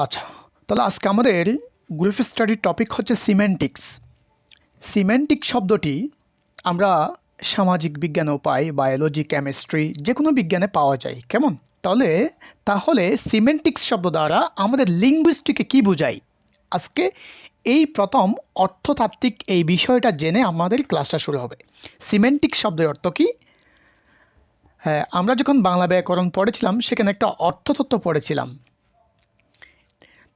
আচ্ছা, তাহলে আজকে আমাদের গ্রুপ স্টাডির টপিক হচ্ছে সিমেন্টিক্স। সিমেন্টিক শব্দটি আমরা সামাজিক বিজ্ঞানেও পাই, বায়োলজি, কেমিস্ট্রি, যে কোনো বিজ্ঞানে পাওয়া যায়। কেমন? তাহলে সিমেন্টিক্স শব্দ দ্বারা আমাদের লিঙ্গুইস্টিকে কি বোঝায়? আজকে এই প্রথম অর্থতাত্ত্বিক এই বিষয়টা জেনে আমাদের ক্লাসটা শুরু হবে। সিমেন্টিক শব্দের অর্থ কি? হ্যাঁ, আমরা যখন বাংলা ব্যাকরণ পড়েছিলাম সেখানে একটা অর্থতত্ত্ব পড়েছিলাম।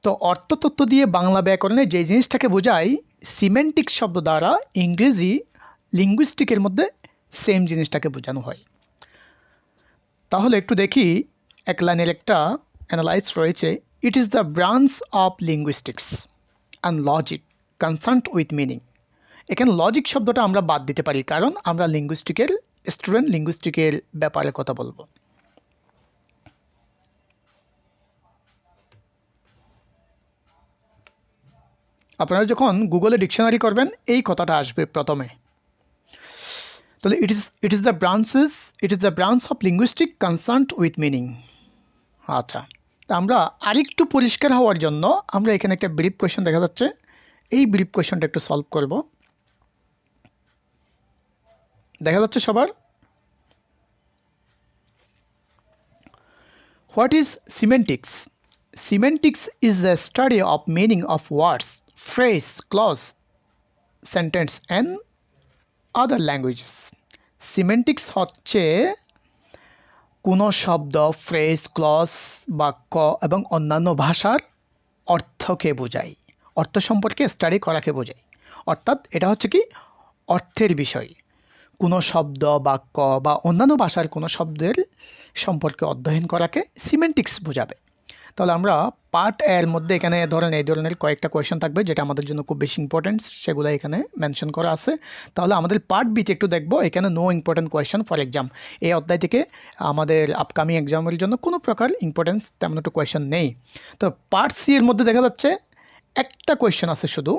তো অর্থতত্ত্ব দিয়ে বাংলা ব্যাকরণে যে জিনিসটাকে বোঝায়, সিমেন্টিক শব্দ দ্বারা ইংরেজি লিঙ্গুইস্টিকের মধ্যে সেম জিনিসটাকে বোঝানো হয়। তাহলে একটু দেখি, এক লাইনের একটা অ্যানালাইজ রয়েছে। It is the branch of linguistics and logic concerned with meaning. এখানে লজিক শব্দটা আমরা বাদ দিতে পারি, কারণ আমরা লিঙ্গুইস্টিকের স্টুডেন্ট, লিঙ্গুইস্টিকের ব্যাপারে কথা বলবো। আপনারা যখন গুগলে ডিকশনারি করবেন এই কথাটা আসবে প্রথমে। তাহলে it is the branch of linguistic concerned with meaning. আচ্ছা, তা আমরা আরেকটু পরিষ্কার হওয়ার জন্য আমরা এখানে একটা ব্রিফ কোয়েশ্চন দেখা যাচ্ছে, এই ব্রিফ কোয়েশ্চনটা একটু সলভ করব। দেখা যাচ্ছে সবার? What is semantics? Semantics is the study of meaning of words, phrase, clause, sentence and other languages. Semantics হচ্ছে কোনো শব্দ, ফ্রেজ, ক্লজ, বাক্য এবং অন্যান্য ভাষার অর্থকে বোঝায়, অর্থ সম্পর্কে স্টাডি করাকে বোঝায়। অর্থাৎ এটা হচ্ছে কি, অর্থের বিষয়। কোনো শব্দ, বাক্য বা অন্যান্য ভাষার কোনো শব্দের সম্পর্কে অধ্যয়ন করাকে সিমেন্টিক্স বোঝাবে। তাহলে আমরা পার্ট এর মধ্যে এখানে ধরেন এই ধরনের কয়েকটা কোয়েশ্চেন থাকবে যেটা আমাদের জন্য খুব বেশি ইম্পর্টেন্ট, সেগুলো এখানে মেনশন করা আছে। তাহলে আমাদের পার্ট বিতে একটু দেখব, এখানে no important question for exam. এই অধ্যায় থেকে আমাদের আপকামিং এক্সামের জন্য কোনো প্রকার ইম্পর্টেন্স তেমন একটু কোয়েশ্চেন নেই। তো পার্ট সি এর মধ্যে দেখা যাচ্ছে একটা কোয়েশ্চেন আছে শুধু,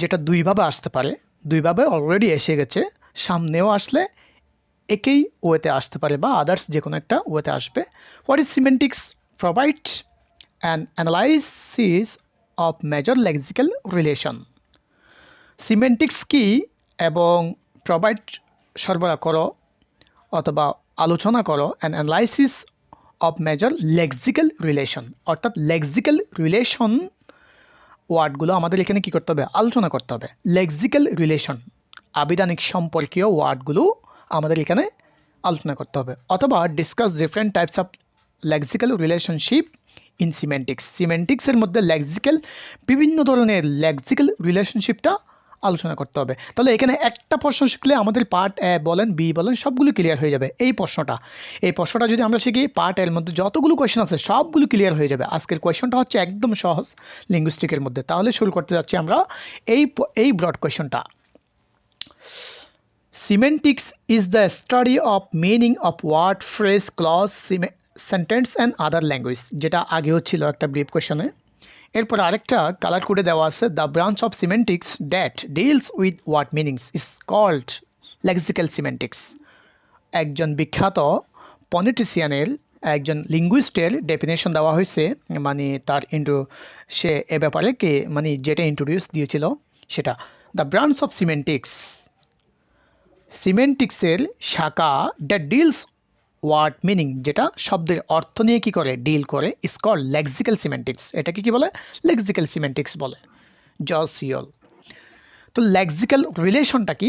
যেটা দুইভাবে আসতে পারে, দুইভাবে অলরেডি এসে গেছে, সামনেও আসলে একই ওয়েতে আসতে পারে বা আদার্স যে কোনো একটা ওয়েতে আসবে। What is semantics? Provide an analysis of major lexical relation. Semantics কি এবং প্রোভাইড সরবরাহ করো অথবা আলোচনা করো an analysis of major lexical relation. অর্থাৎ লেক্সিক্যাল রিলেশন ওয়ার্ডগুলো আমাদের এখানে কী করতে হবে? আলোচনা করতে হবে। লেক্সিক্যাল রিলেশন, আবিধানিক সম্পর্কীয় ওয়ার্ডগুলো আমাদের এখানে আলোচনা করতে হবে। অথবা discuss different types of lexical relationship in semantics. সিমেন্টিক্সের মধ্যে বিভিন্ন ধরনের লেক্সিক্যাল রিলেশনশিপটা আলোচনা করতে হবে। তাহলে এখানে একটা প্রশ্ন শিখলে আমাদের পার্ট এ বলেন, বি বলেন, সবগুলো ক্লিয়ার হয়ে যাবে। এই প্রশ্নটা যদি আমরা শিখি, পার্ট এর মধ্যে যতগুলো কোয়েশ্চেন আছে সবগুলো ক্লিয়ার হয়ে যাবে। আজকের কোয়েশ্চনটা হচ্ছে একদম সহজ লিঙ্গুইস্টিকের মধ্যে। তাহলে শুরু করতে যাচ্ছি আমরা এই broad কোয়েশ্চনটা। Semantics is the study of meaning of word, phrase, clause, sentence and other language, যেটা আগেও ছিল একটা ব্রিফ কোয়েশ্চনে। এরপর আরেকটা কালার কোডে দেওয়া আছে, the branch of semantics that deals with word meanings is called lexical semantics. একজন বিখ্যাত পনেটিশিয়ানের, একজন লিঙ্গুইস্টের ডেফিনেশন দেওয়া হয়েছে, মানে তার সে এ ব্যাপারে মানে যেটা ইন্ট্রোডিউস দিয়েছিল সেটা। দ্য ব্রাঞ্চ অফ সিমেন্টিক্সের শাখা দ্যাট ডিলস ওয়ার্ড মিনিং, যেটা শব্দের অর্থ নিয়ে কি করে, ডিল করে, ইজ কল্ড লেক্সিক্যাল সিমেন্টিক্স। এটাকে কি বলে? লেক্সিক্যাল সিমেন্টিক্স বলে। জসিওল। তো লেক্সিক্যাল রিলেশনটা কি?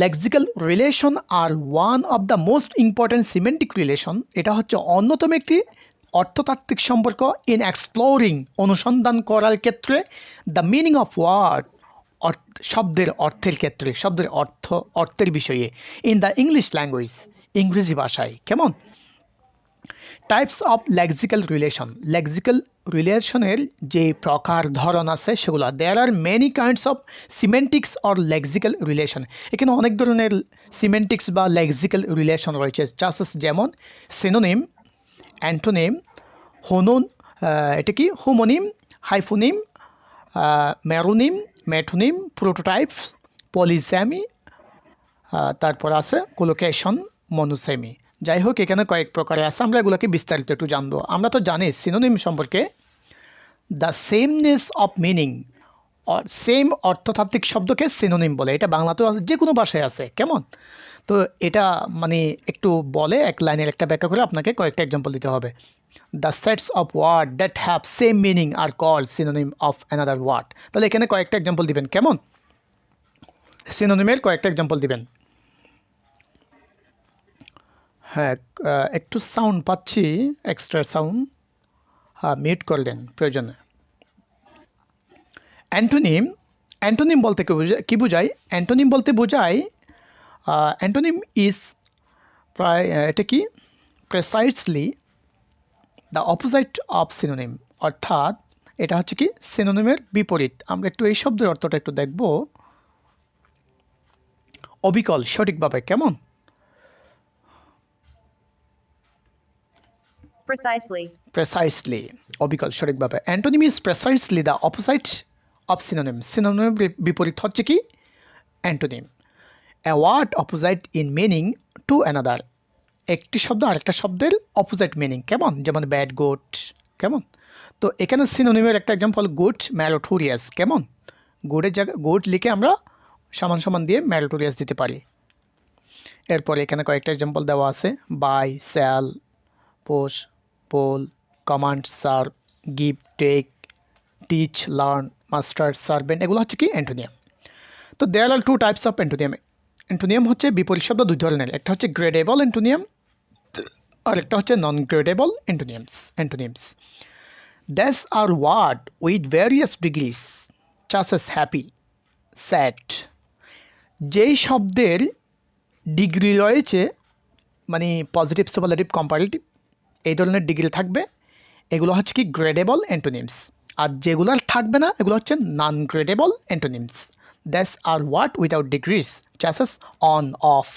Lexical relation are one of the most important semantic relation. এটা হচ্ছে অন্যতম একটি অর্থতাত্ত্বিক সম্পর্ক ইন এক্সপ্লোরিং, অনুসন্ধান করার ক্ষেত্রে, দ্য মিনিং অফ ওয়ার্ড, শব্দের অর্থের ক্ষেত্রে, শব্দের অর্থের বিষয়ে, ইন দ্য ইংলিশ ল্যাঙ্গুয়েজ, ইংরেজি ভাষায়। কেমন? টাইপস অফ লেক্সিক্যাল রিলেশনের যে প্রকার ধরন আছে সেগুলো, there are many kinds of semantics or lexical relation. এখানে অনেক ধরনের সিমেন্টিক্স বা লেক্সিক্যাল রিলেশন রয়েছে, যেমন সিনোনিম, অ্যান্টোনিম, এটা কি হোমোনিম, হাইফোনিম, মেরোনিম, মেটোনিম, প্রোটোটাইপস, পলিসেমি, তারপর আছে কোলোকেশন, মনোসেমি। যাই হোক, এখানে কয়েক প্রকারে আছে, আমরা এগুলোকে বিস্তারিত একটু জানবো। আমরা তো জানি সিনোনিম সম্পর্কে, দ্য সেমনেস অফ মিনিং, সেম অর্থতাত্ত্বিক শব্দকে সিনোনিম বলে। এটা বাংলাতেও আছে, যে কোনো ভাষায় আছে, কেমন? তো এটা মানে একটু বলে এক লাইনের একটা ব্যাখ্যা করে আপনাকে কয়েকটা এক্সাম্পল দিতে হবে। The sets of word that have same meaning are called synonym of another word. তাহলে এখানে কয়েকটা এক্সাম্পল দিবেন, কেমন? সিনোনিমের কয়েকটা এক্সাম্পল দিবেন। হ্যাঁ, একটু সাউন্ড পাচ্ছি, এক্সট্রা সাউন্ড। হ্যাঁ, মিউট করলেন প্রয়োজনে। অ্যান্টোনিম, অ্যান্টোনিম বলতে কি বোঝায়? অ্যান্টোনিম বলতে বোঝায়, অ্যান্টোনিম ইজ প্রায় এটা কি প্রেসাইসলি দ্য অপোজিট অফ সিনোনিম, অর্থাৎ এটা হচ্ছে কি সিনোনিমের বিপরীত। আমরা একটু এই শব্দের অর্থটা একটু দেখব। অবিকল, সঠিকভাবে, কেমন? প্রেসাইসলি, অবিকল, সঠিকভাবে। Antonym is precisely the opposite of synonym. সিনোনিমের বিপরীত হচ্ছে কি antonym. A word opposite in meaning to another, একটি শব্দ আরেকটা শব্দের অপোজিট মিনিং, কেমন? যেমন ব্যাড, গুড, কেমন? তো এখানে সিনোনিমের একটা এক্সাম্পল গুড ম্যালোটোরিয়াস, কেমন? গুডের জায়গায় গুড লিখে আমরা সমান সমান দিয়ে ম্যালোটোরিয়াস দিতে পারি। এরপরে এখানে কয়েকটা এক্সাম্পল দেওয়া আছে। Buy, sell, push, pull, command, serve, give, take, teach, learn, master, servant, এগুলো হচ্ছে কি অ্যান্টোনিয়াম। তো there are two types of antonym. Antonym হচ্ছে বিপরীত শব্দ দুই ধরনের, একটা হচ্ছে গ্রেডেবল অ্যান্টোনিয়াম আর একটা হচ্ছে non গ্রেডেবল antonyms. These are words with various degrees such as happy, sad. যেই শব্দের ডিগ্রি রয়েছে, মানে পজিটিভ, সুপারলেটিভ, কম্পারেটিভ, এই ধরনের ডিগ্রি থাকবে, এগুলো হচ্ছে কি গ্রেডেবল অ্যান্টোনিমস। আর যেগুলোর থাকবে না, এগুলো হচ্ছে non gradable antonyms. That's are word without degrees such as on, off.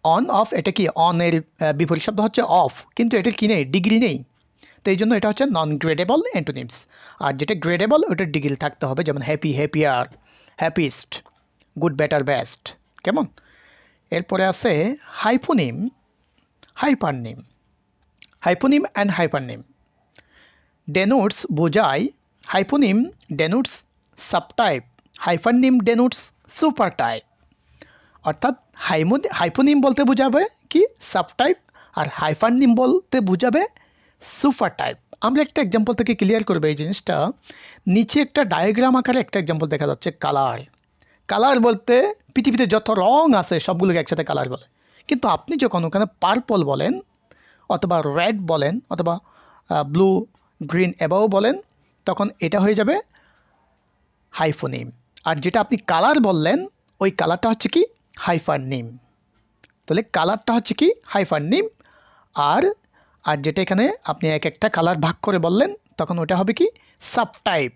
On, off, এটা কি অনের বিপরীত শব্দ হচ্ছে অফ, কিন্তু এটার কি নেই, ডিগ্রি নেই। তো এই জন্য এটা হচ্ছে নন গ্রেডেবল অ্যান্টোনিমস। আর যেটা গ্রেডেবল ওটার ডিগ্রি থাকতে হবে, যেমন happy, happier, happiest, good, better, best, কেমন? এরপরে আছে হাইপোনিম, হাইপারনিম। হাইপোনিম অ্যান্ড হাইপারনিম ডেনোটস বোঝায়, হাইপোনিম ডেনোটস সাবটাইপ, হাইপারনিম ডেনোটস সুপারটাইপ। অর্থাৎ হাইপোনিম বলতে বোঝাবে কি সাবটাইপ, আর হাইপারনিম বলতে বোঝাবে সুপার টাইপ। আমরা একটা এক্সাম্পল থেকে ক্লিয়ার করবো এই জিনিসটা। নিচে একটা ডায়াগ্রাম আকারে একটা এক্সাম্পল দেখা যাচ্ছে, কালার। কালার বলতে পৃথিবীতে যত রং আছে সবগুলোকে একসাথে কালার বলে, কিন্তু আপনি যখন ওখানে পার্পল বলেন অথবা রেড বলেন অথবা ব্লু, গ্রিন, অ্যাবাও বলেন, তখন এটা হয়ে যাবে হাইফোনিম। আর যেটা আপনি কালার বললেন ওই কালারটা হচ্ছে কি হাইপারনিম। তাহলে কালারটা হচ্ছে কি হাইপারনিম, আর আর যেটা এখানে আপনি এক একটা কালার ভাগ করে বললেন তখন ওটা হবে কি সাবটাইপ,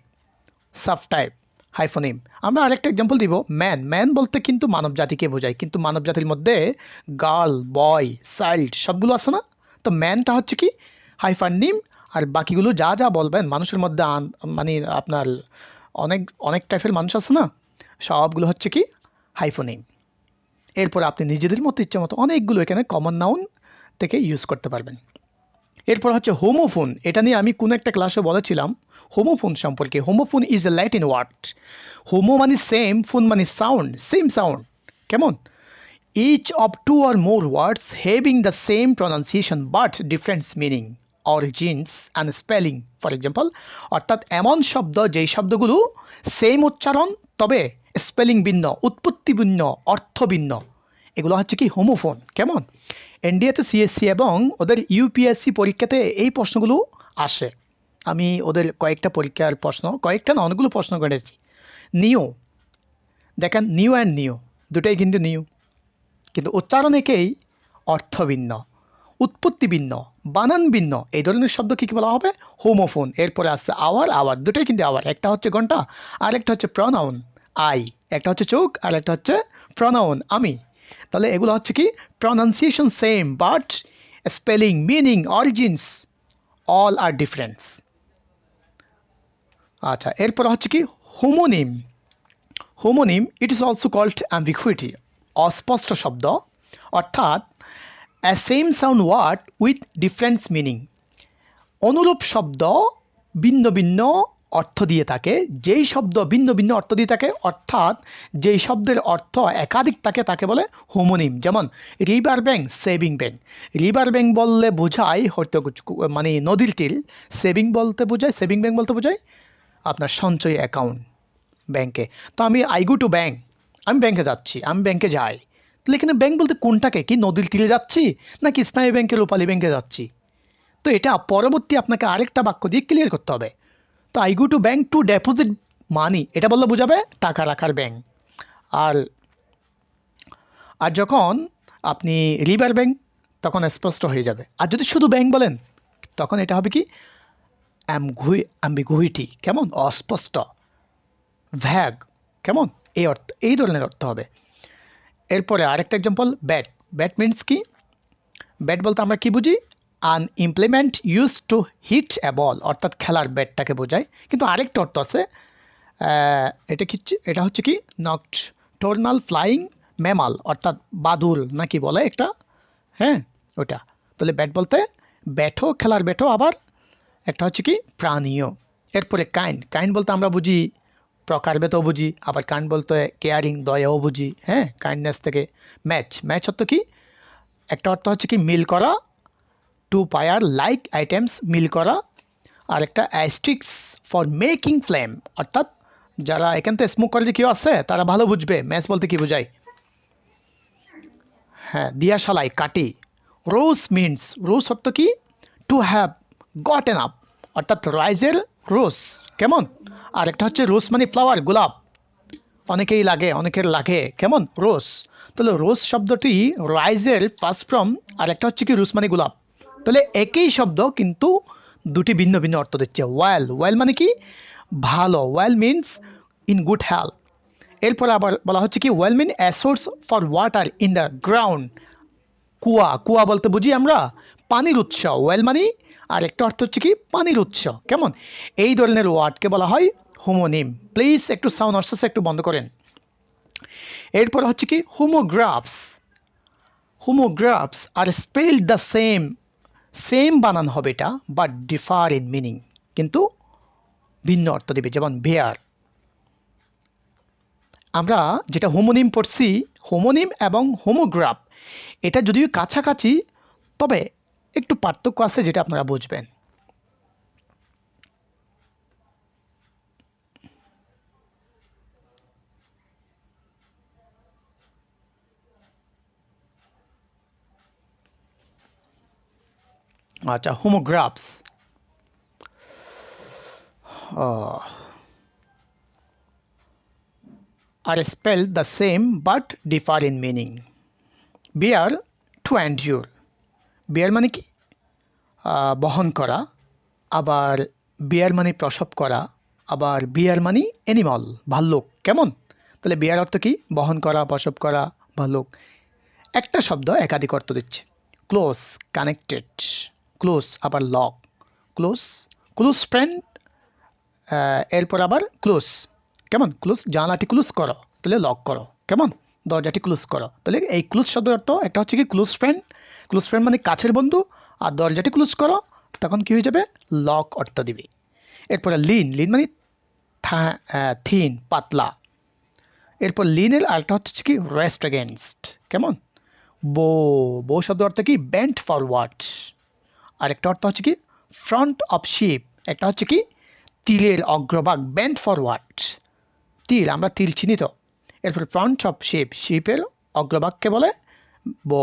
সাবটাইপ, হাইফোনিম। আমরা আরেকটা এক্সাম্পল দিব, ম্যান। ম্যান বলতে কিন্তু মানব জাতিকে বোঝায়, কিন্তু মানব জাতির মধ্যে গার্ল, বয়, চাইল্ড সবগুলো আছে না? তো ম্যানটা হচ্ছে কি হাইফারনিম, আর বাকিগুলো যা যা বলবেন মানুষের মধ্যে মানে আপনার অনেক অনেক টাইপের মানুষ আছে না, সবগুলো হচ্ছে কি হাইফোনিম। এরপর আপনি নিজেদের মতো ইচ্ছা মতো অনেকগুলো এখানে কমন নাউন থেকে ইউজ করতে পারবেন। এরপর হচ্ছে হোমোফোন। এটা নিয়ে আমি কোনো একটা ক্লাসে বলেছিলাম হোমোফোন সম্পর্কে। Homophone is a Latin word. Homo মানে সেম, ফোন মানে সাউন্ড, সেম সাউন্ড, কেমন? Each of two or more words having the same pronunciation but different meaning, origins and spelling. For example, অর্থাৎ এমন শব্দ যেই শব্দগুলো সেম উচ্চারণ তবে স্পেলিং ভিন্ন, উৎপত্তি ভিন্ন, অর্থ ভিন্ন, এগুলো হচ্ছে কি হোমোফোন, কেমন? এনডিএতে সিএসসি এবং ওদের ইউপিএসসি পরীক্ষাতে এই প্রশ্নগুলো আসে। আমি ওদের কয়েকটা পরীক্ষার প্রশ্ন, কয়েকটা না অনেকগুলো প্রশ্ন করেছি। নিও, দেখেন নিউ অ্যান্ড নিও দুটাই কিন্তু নিউ, কিন্তু উচ্চারণ একেই, অর্থ ভিন্ন, উৎপত্তি ভিন্ন, বানান ভিন্ন, এই ধরনের শব্দ কী বলা হবে? হোমোফোন। এরপরে আসছে আওয়ার, আওয়ার দুটাই কিন্তু আওয়ার, একটা হচ্ছে ঘন্টা আর একটা হচ্ছে প্রনাউন আই, একটা হচ্ছে চোখ আর একটা হচ্ছে প্রনাউন আমি। তাহলে এগুলো হচ্ছে কি pronunciation same but spelling, meaning, origins all are difference. আচ্ছা, এরপর হচ্ছে কি homonym. Homonym it is also called ambiguity, অস্পষ্ট শব্দ, অর্থাৎ a same sound word with different meaning, অনুরূপ শব্দ ভিন্ন ভিন্ন অর্থ দিয়ে থাকে, যেই শব্দ ভিন্ন ভিন্ন অর্থ দিয়ে থাকে অর্থাৎ যেই শব্দের অর্থ একাধিক থাকে তাকে বলে হোমোনিম। যেমন river bank, saving bank. River bank বললে বোঝায় হয়তো মানে নদীর তীর, সেভিং ব্যাংক বলতে বোঝায় আপনার সঞ্চয় অ্যাকাউন্ট ব্যাংকে। তো আই গো টু ব্যাংক, আমি ব্যাংকে যাচ্ছি, আমি ব্যাংকে যাই। তাহলে এখানে ব্যাংক বলতে কোনটাকে, কি নদীর তীরে যাচ্ছি নাকি স্থায়ী ব্যাংকে রূপালী ব্যাংকে যাচ্ছি? তো এটা পরবর্তী আপনাকে আরেকটা বাক্য দিয়ে ক্লিয়ার করতে হবে। তো I go to bank to deposit money, এটা বললে বোঝাবে টাকা রাখার ব্যাংক। আর আর যখন আপনি রিভার ব্যাংক তখন স্পষ্ট হয়ে যাবে। আর যদি শুধু ব্যাংক বলেন তখন এটা হবে কি অ্যাম্বিগুইটি, কেমন অস্পষ্ট, ভ্যাগ, কেমন এই ধরনের অর্থ হবে। এরপরে আরেকটা এক্সাম্পল, ব্যাট। ব্যাট মিনস কি? ব্যাট বলতে আমরা কি বুঝি? আন ইমপ্লিমেন্ট ইউজ টু হিট এ বল, অর্থাৎ খেলার ব্যাটটাকে বোঝায়। কিন্তু আরেকটা অর্থ আছে, এটা হচ্ছে কি নকটর্নাল ফ্লাইং ম্যামাল, অর্থাৎ বাদুড় নাকি বলে একটা, হ্যাঁ ওটা। তাহলে ব্যাট বলতে ব্যাটও, খেলার ব্যাটও, আবার একটা হচ্ছে কি প্রাণীয়। এরপরে কাইন্ড বলতে আমরা বুঝি প্রকারভেদও বুঝি, আবার কাইন্ড বলতে কেয়ারিং, দয়াও বুঝি, হ্যাঁ কাইন্ডনেস থেকে। ম্যাচ অর্থ কি? একটা অর্থ হচ্ছে কি মিল করা, টু পায়ার লাইক আইটেমস মিল করা। আর একটা অ্যাস্ট্রিক্স ফর মেকিং ফ্লেম, অর্থাৎ যারা এখান থেকে স্মোক করে যে কেউ আছে তারা ভালো বুঝবে ম্যাচ বলতে কি বোঝায়। হ্যাঁ, দিয়াশালাই, কাটি। রোজ অর্থ কি? To have got N up, অর্থাৎ রাইজের রোজ, কেমন। আর একটা হচ্ছে রোজ মানে ফ্লাওয়ার, গোলাপ, অনেকের লাগে, কেমন রোজ। তাহলে রোজ শব্দটি রাইজের ফার্স্ট ফর্ম, আর একটা হচ্ছে কি রোজ মানে গোলাপ। তাহলে একই শব্দ কিন্তু দুটি ভিন্ন ভিন্ন অর্থ দিচ্ছে। ওয়েল মানে কি? ভালো, well means in good health. এরপরে আবার বলা হচ্ছে কি well mean a source for water in the ground, কুয়া বলতে বুঝি আমরা পানির উৎস, ওয়েল মানি। আর একটা অর্থ হচ্ছে কি পানির উৎস, কেমন। এই ধরনের ওয়ার্ডকে বলা হয় হোমোনিম। প্লিজ একটু সাউন্ড আস্তে একটু বন্ধ করেন। এরপর হচ্ছে কি হোমোগ্রাফস আর স্পেলড দ্য সেম বানান হবে এটা, বাট ডিফার ইন মিনিং, কিন্তু ভিন্ন অর্থ দেবে। যেমন বেয়ার, আমরা যেটা হোমোনিম পড়ছি, হোমোনিম এবং হোমোগ্রাফ এটা যদিও কাছাকাছি, তবে একটু পার্থক্য আছে যেটা আপনারা বুঝবেন। আচ্ছা, homographs are spelled the same but differ in meaning. Bear, to endure. Bear মানে কি? বহন করা। আবার বিয়ার মানে প্রসব করা। আবার বিয়ার মানে অ্যানিমাল, ভাল্লুক, কেমন। তাহলে বিয়ার অর্থ কি? বহন করা, প্রসব করা, ভাল্লুক। একটা শব্দ একাধিক অর্থ দিচ্ছে। ক্লোজ, কানেক্টেড, ক্লোজ আবার লক, ক্লোজ ফ্রেন্ড। এরপর আবার ক্লোজ, কেমন। ক্লোজ, জানালাটি ক্লোজ করো, তাহলে লক করো, কেমন। দরজাটি ক্লোজ করো, তাহলে এই ক্লোজ শব্দের অর্থ একটা হচ্ছে কি ক্লোজ ফ্রেন্ড মানে কাছের বন্ধু। আর দরজাটি ক্লোজ করো তখন কি হয়ে যাবে? লক অর্থ দিবে। এরপরে লিন মানে থিন, পাতলা। এরপর লিনের আরেকটা হচ্ছে কি রেস্ট এগেনস্ট, কেমন। বো শব্দ অর্থ কি বেন্ট ফরওয়ার্ড। আরেকটা অর্থ হচ্ছে কি ফ্রন্ট অফ শিপ, একটা হচ্ছে কি তীরের অগ্রভাগ, বেন্ট ফরওয়ার্ড। তীর, আমরা তীর চিনি তো। এরপর ফ্রন্ট অফ শিপের অগ্রভাগকে বলে বো।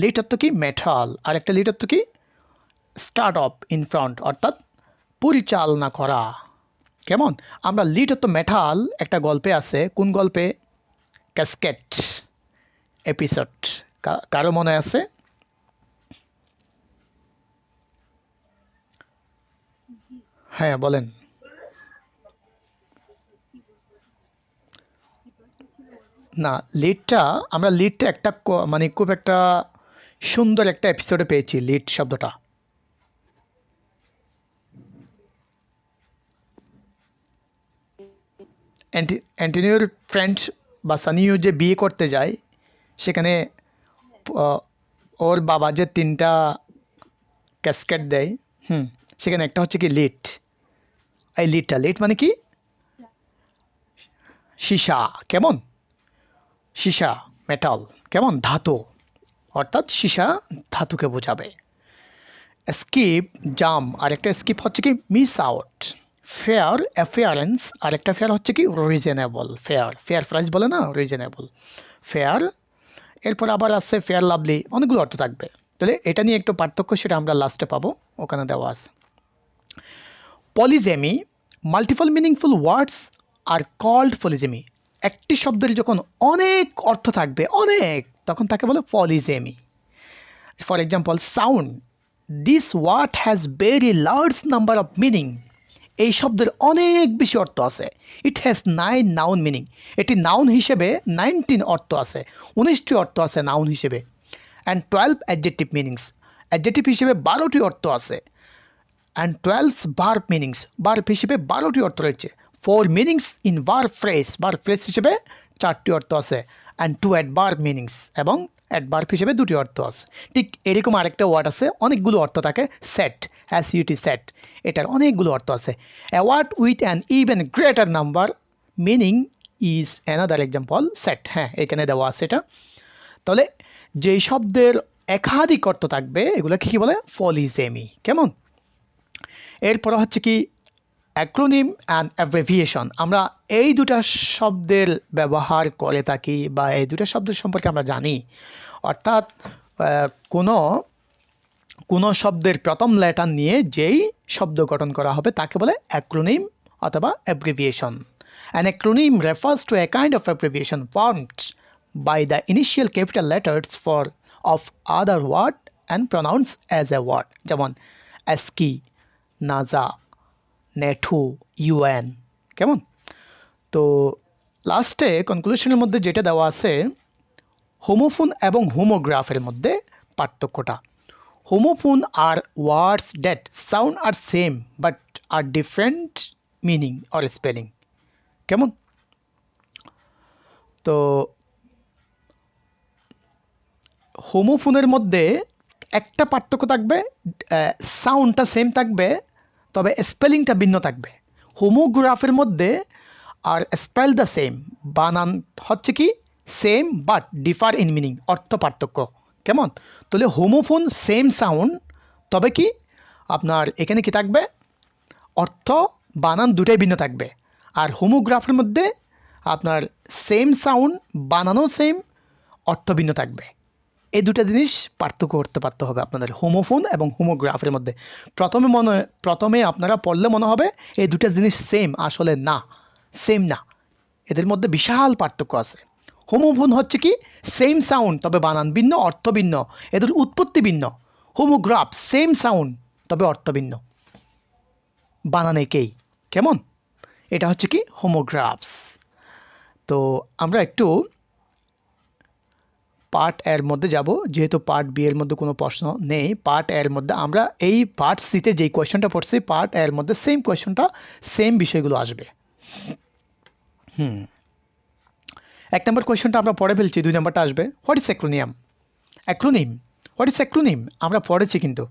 লিট অর্থ কি মেটাল। আর একটা লিট অর্থ কি স্টার্ট অফ ইন ফ্রন্ট, অর্থাৎ পরিচালনা করা, কেমন। আমরা লিট অর্থ মেটাল একটা গল্পে আছে, কোন গল্পে? ক্যাসকেট এপিসোড, কারো মনে আছে? হ্যাঁ বলেন। না, আমরা লিডটা একটা মানে খুব একটা সুন্দর একটা এপিসোডে পেয়েছি লিড শব্দটা। অ্যান্টনিওর ফ্রেন্ড বা সানিও যে বিয়ে করতে যায়, সেখানে ওর বাবা যে 3টা ক্যাসকেট দেয়, সেখানে একটা হচ্ছে কি লিড। এই লিডটা, লিড মানে কি সীসা, কেমন সীসা মেটাল, কেমন ধাতু, অর্থাৎ সীসা ধাতুকে বোঝাবে। স্কিপ জাম, আরেকটা স্কিপ হচ্ছে কি মিস আউট। ফেয়ার অ্যাফেয়ারেন্স, আরেকটা ফেয়ার হচ্ছে কি রিজনেবল, ফেয়ার ফেয়ার প্রাইস বলে না, রিজনেবল ফেয়ার। এরপর আবার আছে ফেয়ার লাভলি, অনেকগুলো অর্থ থাকবে। তাহলে এটা নিয়ে একটু পার্থক্য, সেটা আমরা লাস্টে পাবো, ওখানে দেওয়া আছে। Polysemy, multiple meaningful words are called polysemy. একটি শব্দের যখন অনেক অর্থ থাকবে, অনেক, তখন তাকে বলে polysemy. For example sound, this word has very large number of meaning. এই শব্দের অনেক বেশি অর্থ আছে। ইট হ্যাজ 9 নাউন মিনিং, এটি নাউন হিসেবে 19 অর্থ আছে, 19টি অর্থ আছে নাউন হিসেবে। অ্যান্ড 12 অ্যাডজেক্টিভ মিনিংস, অ্যাডজেক্টিভ হিসেবে 12টি অর্থ আছে। অ্যান্ড 12 ভার্ব মিনিংস, ভার্ব হিসেবে 12টি অর্থ রয়েছে। 4 meanings in verb phrase, verb phrase হিসেবে 4টি অর্থ আছে। অ্যান্ড 2 অ্যাডভার্ব মিনিংস, এবং অ্যাডভার্ব হিসেবে 2টি অর্থ আছে। ঠিক এরকম আরেকটা ওয়ার্ড আছে, অনেকগুলো অর্থ থাকে, সেট, SUT সেট, এটার অনেকগুলো অর্থ আছে। A word with an even greater number meaning is another example set. হ্যাঁ, এখানে দেওয়া আছে এটা। তাহলে যেই শব্দের একাধিক অর্থ থাকবে এগুলোকে কী বলে? পলিসেমি, কেমন। এরপর হচ্ছে কি অ্যাক্রোনিম অ্যান্ড অ্যাব্রিভিয়েশন। আমরা এই দুটা শব্দের ব্যবহার করে থাকি, বা এই দুটা শব্দের সম্পর্কে আমরা জানি। অর্থাৎ কোনো কোনো শব্দের প্রথম লেটার নিয়ে যেই শব্দ গঠন করা হবে তাকে বলে অ্যাক্রোনিম অথবা abbreviation. An acronym refers to a kind of abbreviation formed by the initial capital letters of other word and pronounced as a word, যেমন ASCII, NASA, নেঠু, UN, কেমন। তো লাস্টে কনক্লুশনের মধ্যে যেটা দেওয়া আছে, হোমোফোন এবং হোমোগ্রাফের মধ্যে পার্থক্যটা। Homophone are words that sound are same but are different meaning or spelling, কেমন। তো হোমোফোনের মধ্যে একটা পার্থক্য থাকবে, সাউন্ডটা সেম থাকবে তবে স্পেলিংটা ভিন্ন থাকবে। হোমোগ্রাফের মধ্যে আর স্পেল দ্য সেম, বানান হচ্ছে কি same but differ in meaning, অর্থ পার্থক্য, কেমন। তাহলে হোমোফোন সেম সাউন্ড, তবে কি আপনার এখানে কি থাকবে, অর্থ বানান দুটাই ভিন্ন থাকবে। আর হোমোগ্রাফের মধ্যে আপনার সেম সাউন্ড, বানানও সেম, অর্থ ভিন্ন থাকবে। এই দুটা জিনিস পার্থক্য করতে পারতে হবে আপনাদের হোমোফোন এবং হোমোগ্রাফের মধ্যে। প্রথমে আপনারা পড়লে মনে হবে এই দুটা জিনিস সেম, আসলে না, সেম না, এদের মধ্যে বিশাল পার্থক্য আছে। হোমোফোন হচ্ছে কি সেম সাউন্ড তবে বানান ভিন্ন, অর্থ ভিন্ন, এদের উৎপত্তি ভিন্ন। হোমোগ্রাফ সেম সাউন্ড তবে অর্থ ভিন্ন, বানান একই, কেমন। এটা হচ্ছে কি হোমোগ্রাফস। তো আমরা একটু পার্ট এর মধ্যে যাব, যেহেতু পার্ট বি এর মধ্যে কোনো প্রশ্ন নেই। পার্ট এর মধ্যে আমরা এই পার্ট সিতে যেই কোয়েশ্চনটা পড়ছি, পার্ট এর মধ্যে সেম কোয়েশ্চনটা, সেম বিষয়গুলো আসবে। এক নম্বর কোয়েশ্চনটা আমরা পড়ে ফেলছি, 2 নম্বরটা আসবে। What is acronym? Acronym, what is acronym আমরা পড়েছি কিন্তু।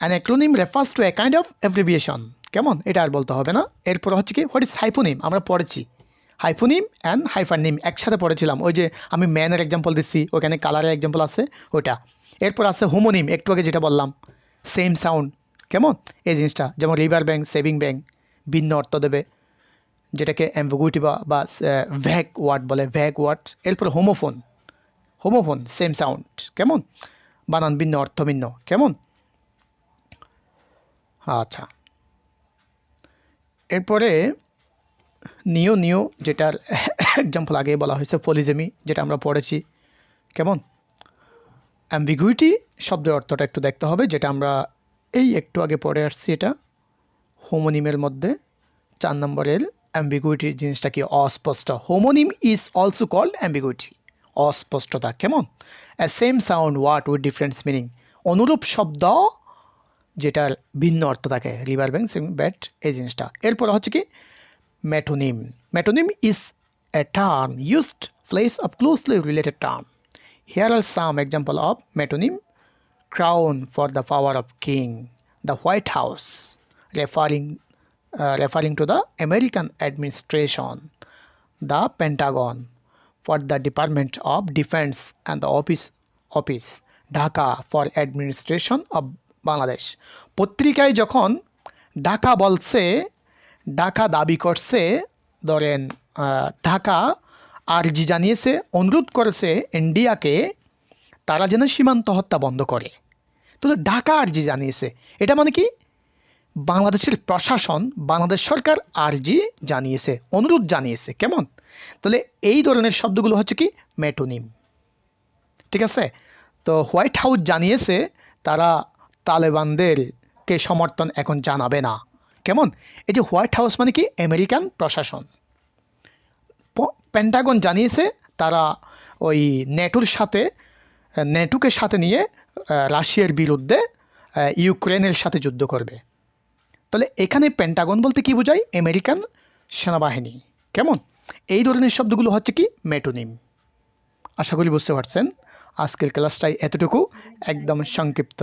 An acronym refers to a kind of abbreviation, কেমন, এটা আর বলতে হবে না। এরপর হচ্ছে কি হোয়াট ইজ হাইপোনিম, আমরা পড়েছি। হাইপোনিম অ্যান্ড হাইফারনিম একসাথে পড়েছিলাম, ওই যে আমি ম্যানের এক্সাম্পল দিচ্ছি, ওখানে কালারের এক্সাম্পল আছে ওইটা। এরপর আছে হোমোনিম, একটু আগে যেটা বললাম, সেম সাউন্ড, কেমন, এই জিনিসটা। যেমন রিভার ব্যাঙ্ক, সেভিং ব্যাঙ্ক, ভিন্ন অর্থ দেবে, যেটাকে অ্যাম্বিগুইটি বা ভ্যাগ ওয়ার্ড বলে, ভ্যাগ ওয়ার্ড। এরপর হোমোফোন, হোমোফোন সেম সাউন্ড, কেমন, বানান ভিন্ন, অর্থ ভিন্ন, কেমন। আচ্ছা, এরপরে নিও যেটার এক্সাম্পল আগে বলা হয়েছে, পলিজেমি যেটা আমরা পড়েছি, কেমন। অ্যাম্বিগুইটি শব্দের অর্থটা একটু দেখতে হবে, যেটা আমরা এই একটু আগে পড়ে আসছি। এটা হোমোনিমের মধ্যে 4 নম্বরের অ্যাম্বিগুইটির জিনিসটা কি, অস্পষ্ট। Homonym is also called ambiguity, অস্পষ্টতা, কেমন। A same sound word with different meaning, অনুরূপ শব্দ যেটার ভিন্ন অর্থ থাকে, রিভার ব্যাঙ্ক, সেভিং ব্যাট, এই জিনিসটা। এরপর হচ্ছে কি মেটোনিম, মেটোনিম is a term used place of closely related term. Here are some example of metonym: crown for the power of king, the White House, referring to the American administration, the Pentagon, for the Department of Defense, and the office Dhaka for administration of Bangladesh. পত্রিকায় যখন ঢাকা বলছে, ঢাকা দাবি করছে, ধরেন ঢাকা আর্জি জানিয়েছে, অনুরোধ করেছে ইন্ডিয়াকে তারা যেন সীমান্ত হত্যা বন্ধ করে। তো ঢাকা আর্জি জানিয়েছে, এটা মানে কি বাংলাদেশের প্রশাসন, বাংলাদেশ সরকার আর্জি জানিয়েছে, অনুরোধ জানিয়েছে। কেমন? তাহলে এই ধরনের শব্দগুলো হচ্ছে কি মেটোনিম। ঠিক আছে? তো হোয়াইট হাউস জানিয়েছে তারা তালেবানদেরকে সমর্থন এখন জানাবে না। কেমন? এই যে হোয়াইট হাউস মানে কি আমেরিকান প্রশাসন। পেন্টাগন জানিয়েছে তারা ওই নেটোকে সাথে নিয়ে রাশিয়ার বিরুদ্ধে ইউক্রেনের সাথে যুদ্ধ করবে। তাহলে এখানে পেন্টাগন বলতে কি বোঝায়? আমেরিকান সেনাবাহিনী। কেমন? এই ধরনের শব্দগুলো হচ্ছে কি মেটোনিম। আশা করি বুঝতে পারছেন। আজকের ক্লাসটাই এতটুকু, একদম সংক্ষিপ্ত।